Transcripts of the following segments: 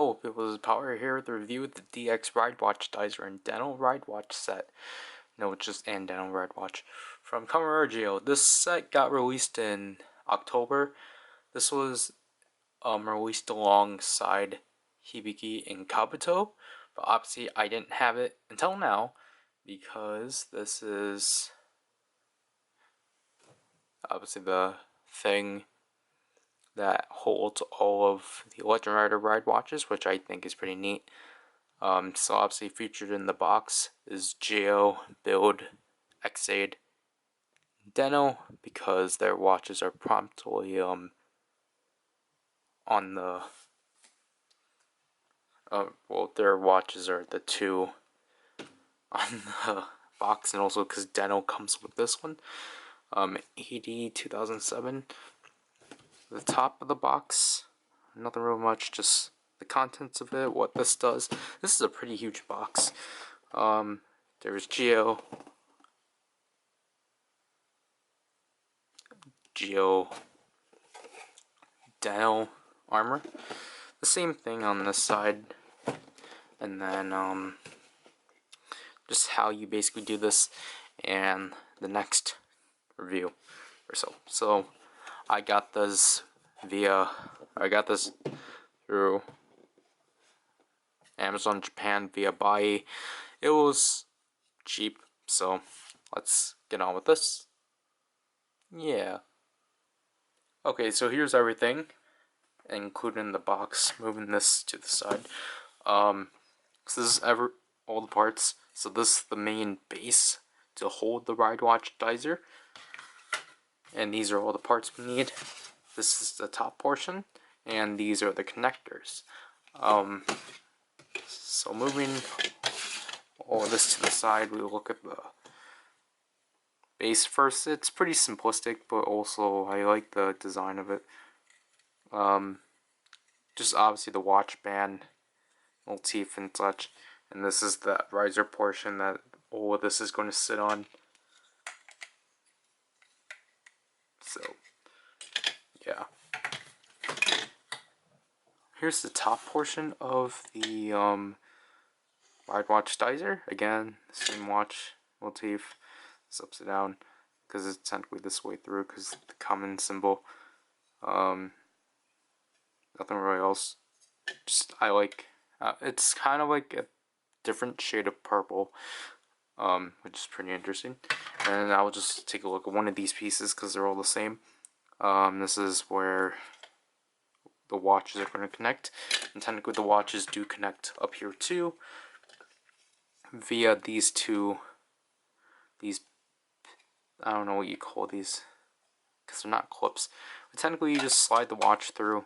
Oh, people, this is Power here with a review of the DX Ridewatch Daizer and Dental Ridewatch set. No, it's just and Dental Ridewatch from Kamen. This set got released in October. This was released alongside Hibiki and Kabuto, but obviously I didn't have it until now because this is obviously the thing that holds all of the Legend Rider ride watches, which I think is pretty neat. So obviously featured in the box is Geo, Build, Xaid, Deno, because their watches are promptly on the well, their watches are the two on the box, and also because Deno comes with this one. AD 2007. The top of the box, nothing real much, just the contents of it, what this does. This is a pretty huge box. There's Geo, Deno armor. The same thing on this side. And then just how you basically do this and the next review or so. So I got this through Amazon Japan via Bai. It was cheap, so let's get on with this. Yeah. Okay, so here's everything, including the box. Moving this to the side. So this is all the parts. So this is the main base to hold the Ridewatch Daizer, and these are all the parts we need. This is the top portion, and these are the connectors. So moving all this to the side, we look at the base first. It's pretty simplistic, but also I like the design of it. Just obviously the watch band motif and such, and this is the riser portion that all of this is going to sit on. So yeah, here's the top portion of the Ridewatch Daizer. Again, same watch motif. It's upside down because it's technically this way through because the Kamen symbol. Nothing really else. Just I like. It's kind of like a different shade of purple, which is pretty interesting. And I'll just take a look at one of these pieces because they're all the same. This is where the watches are going to connect, and technically the watches do connect up here too via these I don't know what you call these because they're not clips, but technically you just slide the watch through,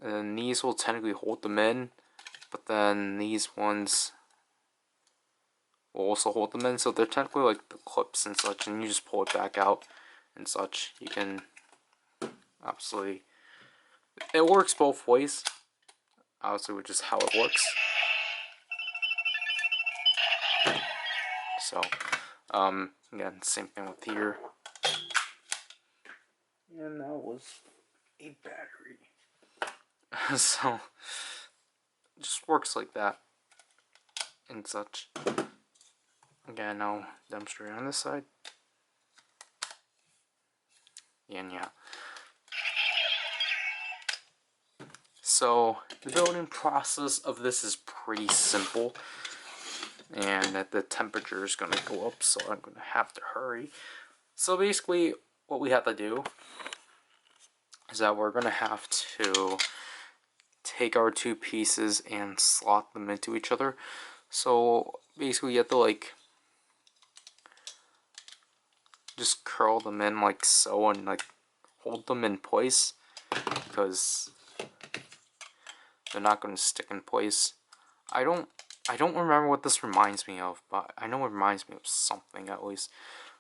and these will technically hold them in, but then these ones will also hold them in, so they're technically like the clips and such, and you just pull it back out and such. You can absolutely, it works both ways, obviously, which is how it works. So again, same thing with here. And that was a battery. So it just works like that and such. Again, I'll demonstrate on this side. And yeah. So the building process of this is pretty simple, and that the temperature is going to go up, so I'm going to have to hurry. So basically what we have to do is that we're going to have to take our two pieces and slot them into each other. So basically you have to like just curl them in like so and like hold them in place because they're not going to stick in place. I don't remember what this reminds me of, but I know it reminds me of something at least.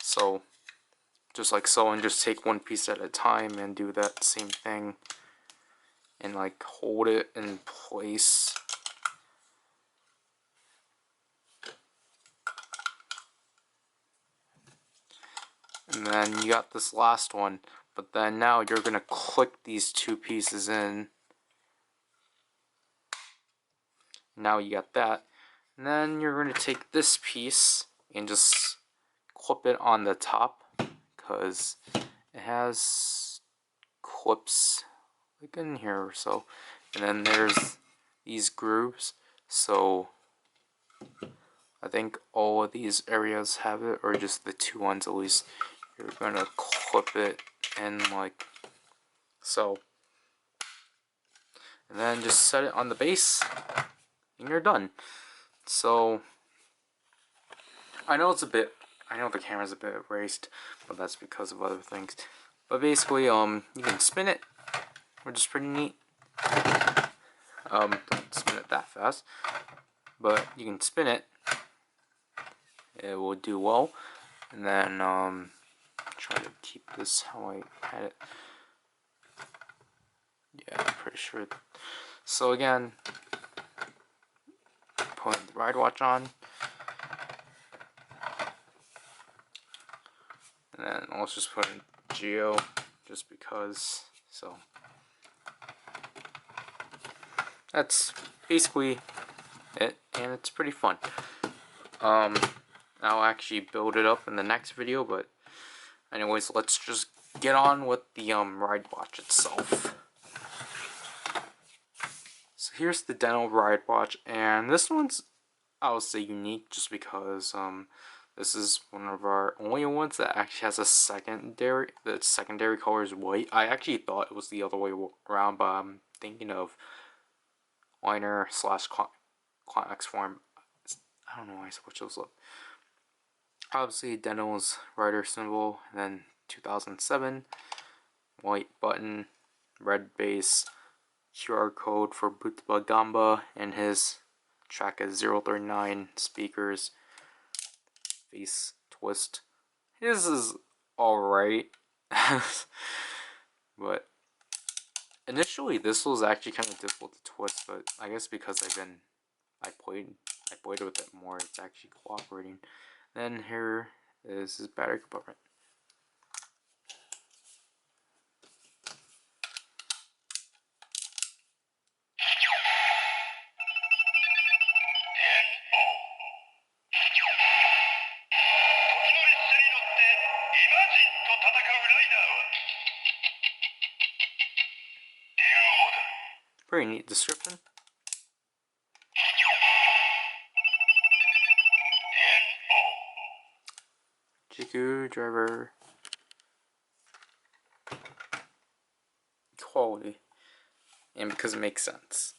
So just like so, and just take one piece at a time and do that same thing and like hold it in place. And then you got this last one, but then now you're gonna click these two pieces in Now you got that. And then you're going to take this piece and just clip it on the top, because it has clips like in here or so. And then there's these grooves, so I think all of these areas have it, or just the two ones at least. You're gonna clip it in like so. And then just set it on the base, and you're done. So, I know the camera's a bit erased, but that's because of other things. But basically, you can spin it, which is pretty neat. Don't spin it that fast, but you can spin it. It will do well. And then, try to keep this how I had it. Yeah, I'm pretty sure. So again, put the Ridewatch on. And then let's just put in Geo, just because. So that's basically it, and it's pretty fun. I'll actually build it up in the next video, but anyways, let's just get on with the Ridewatch itself. So here's the Denno Ridewatch, and this one's, I would say, unique just because this is one of our only ones that actually has a secondary. The secondary color is white. I actually thought it was the other way around, but I'm thinking of liner slash X form. I don't know why I switched those up. Obviously, Denno's rider symbol, and then 2007, white button, red base, QR code for Bootba Gamba, and his track is 039 speakers, face twist. His is alright, but initially this was actually kind of difficult to twist, but I guess because I played with it more, it's actually cooperating. Then here is his battery compartment. Pretty neat description. Jiku driver. Quality. And because it makes sense.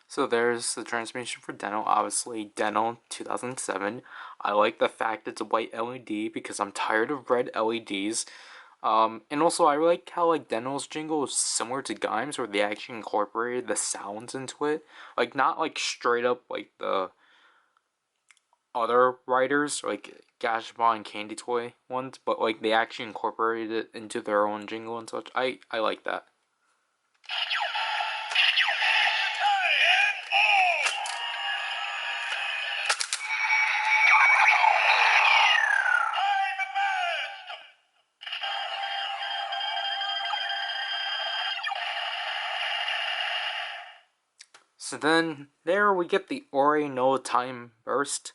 So there's the transmission for Denno, obviously Denno 2007. I like the fact it's a white LED because I'm tired of red LEDs. And also I like how like Denno's jingle is similar to Gaim's, where they actually incorporated the sounds into it. Like not like straight up like the other writers, like Gashba and Candy Toy ones, but like they actually incorporated it into their own jingle and such. I like that. So then, there we get the Ori no time burst.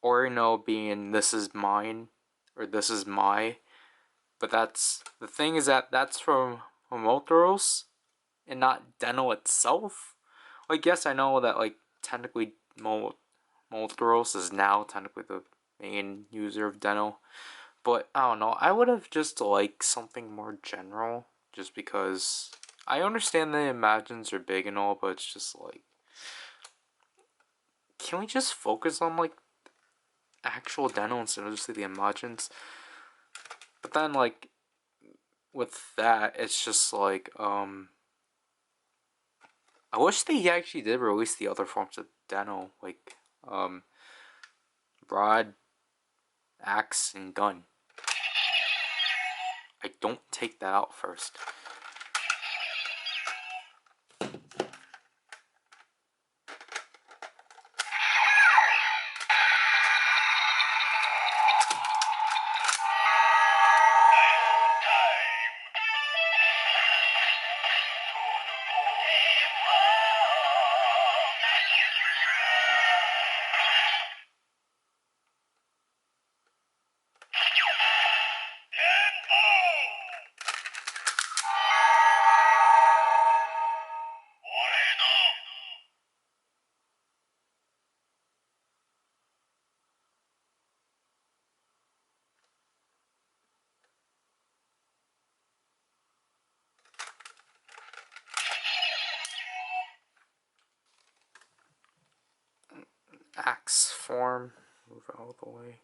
Ori no being this is mine, or this is my. But the thing is that that's from Momotaros, and not Denno itself. Like, yes, I know that, like, technically Momotaros is now technically the main user of Denno. But, I don't know, I would have just liked something more general, just because I understand the imagines are big and all, but it's just like, can we just focus on like actual Denno instead of just the imagines? But then like with that, it's just like, I wish they actually did release the other forms of Deno, like, rod, axe, and gun. I don't take that out first. Axe form, move out of the way.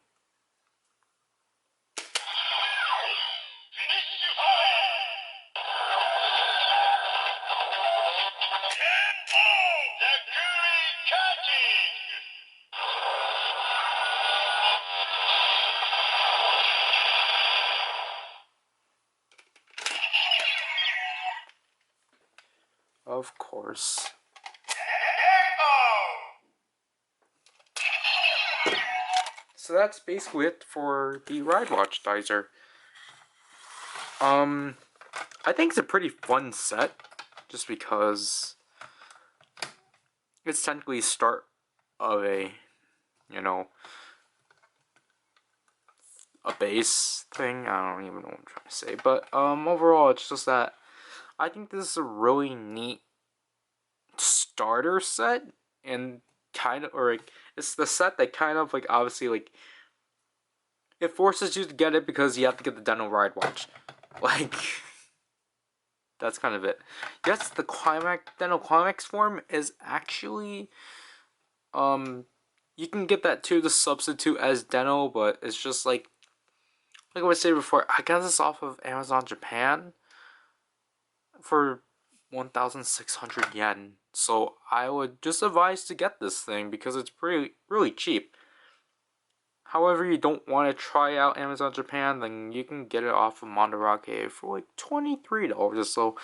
Of course. So that's basically it for the Ridewatch Daizer. I think it's a pretty fun set, just because it's technically the start of a, you know, a base thing. I don't even know what I'm trying to say, but overall, it's just that I think this is a really neat starter set, and kind of, or like, it's the set that kind of like, obviously, like, it forces you to get it because you have to get the Deno Ridewatch. Like, that's kind of it. Yes, the Deno Climax form is actually, you can get that too to substitute as Deno, but it's just like I was saying before, I got this off of Amazon Japan for 1,600 yen. So I would just advise to get this thing because it's really cheap. However, you don't want to try out Amazon Japan, then you can get it off of Mandarake for like $23 or so.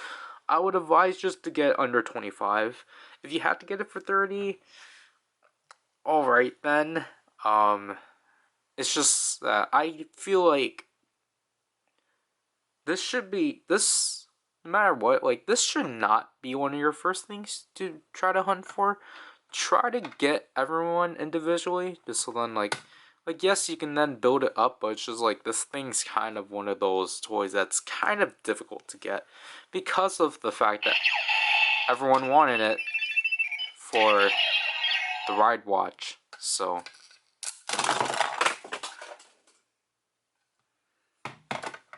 I would advise just to get under 25. If you have to get it for 30, alright then. It's just that I feel like this, no matter what, like, this should not be one of your first things to try to hunt for. Try to get everyone individually, just so then, like, yes, you can then build it up, but it's just like, this thing's kind of one of those toys that's kind of difficult to get because of the fact that everyone wanted it for the Ridewatch. So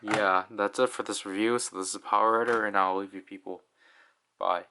yeah, that's it for this review. So this is PowerRider, and I'll leave you people. Bye.